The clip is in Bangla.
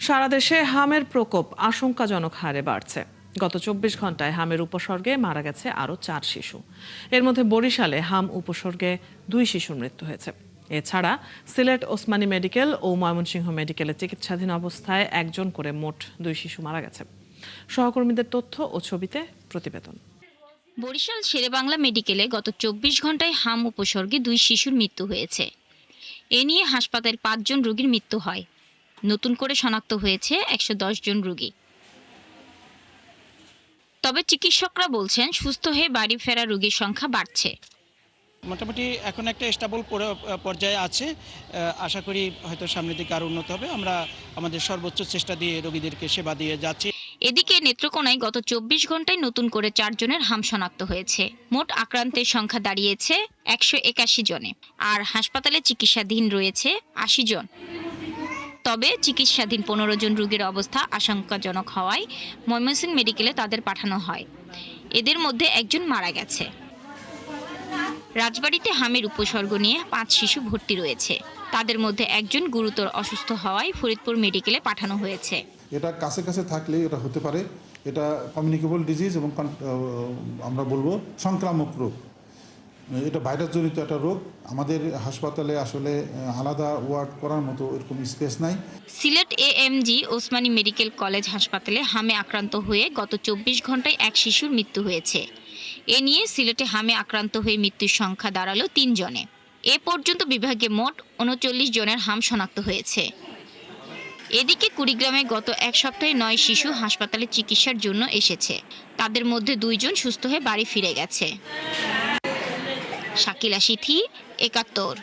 সারা দেশে হামের প্রকোপ আশঙ্কাজনক হারে বাড়ছে। গত ২৪ ঘন্টায় হামের উপসর্গে মারা গেছে আরও ৪ শিশু। এর মধ্যে বরিশালে হাম উপসর্গে ২ শিশুর মৃত্যু হয়েছে। এছাড়া সিলেট ওসমানী মেডিকেল ও ময়মনসিংহ মেডিকেলে চিকিৎসাধীন অবস্থায় একজন করে মোট ২ শিশু মারা গেছে। সহকর্মীদের তথ্য ও ছবিতে প্রতিবেদন। বরিশাল শেরেবাংলা মেডিকেলে গত ২৪ ঘন্টায় হাম উপসর্গে ২ শিশুর মৃত্যু হয়েছে। এ নিয়ে হাসপাতালে ৫ জন রোগীর মৃত্যু হয়। নতুন করে শনাক্ত হয়েছে ১১০ জন রোগী। তবে চিকিৎসকরা বলছেন সুস্থ হয়ে বাড়ি ফেরা রোগীর সংখ্যা বাড়ছে। মোটামুটি এখন একটা স্টেবল পর্যায়ে আছে। আশা করি হয়তো সামনের দিকে আরও উন্নত হবে। আমরা আমাদের সর্বোচ্চ চেষ্টা দিয়ে রোগীদেরকে সেবা দিয়ে যাচ্ছি। এদিকে নেত্রকোনায় গত ২৪ ঘন্টায় নতুন করে ৪ জনের হাম শনাক্ত হয়েছে। মোট আক্রান্তের সংখ্যা দাঁড়িয়েছে ১৮১ জনে, আর হাসপাতালে চিকিৎসাধীন রয়েছে ৮০ জন। তবে চিকিৎসাধীন ১৫ জন রোগীর অবস্থা আশঙ্কাজনক হওয়ায় ময়মনসিংহ মেডিকেলে তাদের পাঠানো হয়। এদের মধ্যে একজন মারা গেছে। রাজবাড়ীতে হামের উপসর্গ নিয়ে ৫ শিশু ভর্তি রয়েছে। তাদের মধ্যে একজন গুরুতর অসুস্থ হওয়ায় ফরিদপুর মেডিকেলে পাঠানো হয়েছে। এটা কাছে কাছে থাকলে এটা হতে পারে, এটা কমিউনিকেবল ডিজিজ এবং আমরা বলবো সংক্রামক রোগ। এটা ভাইরাসজনিত একটা রোগ। আমাদের হাসপাতালে আসলে আলাদা ওয়ার্ড করার মতো এরকম স্পেস নাই। Sylhet AMG Osmani medical college হাসপাতালে হামে আক্রান্ত হয়ে গত ২৪ ঘন্টায় এক শিশুর মৃত্যু হয়েছে। এ নিয়ে সিলেটে হামে আক্রান্ত হয়ে মৃত্যুর সংখ্যা দাঁড়ালো ৩ জনে। এ পর্যন্ত বিভাগে মোট ৩৯ জনের হাম শনাক্ত হয়েছে। এদিকে কুড়িগ্রামে গত এক সপ্তাহে ৯ শিশু হাসপাতালে চিকিৎসার জন্য এসেছে। তাদের মধ্যে ২ জন সুস্থ হয়ে বাড়ি ফিরে গেছে। শাকিলা সিথি, ৭১।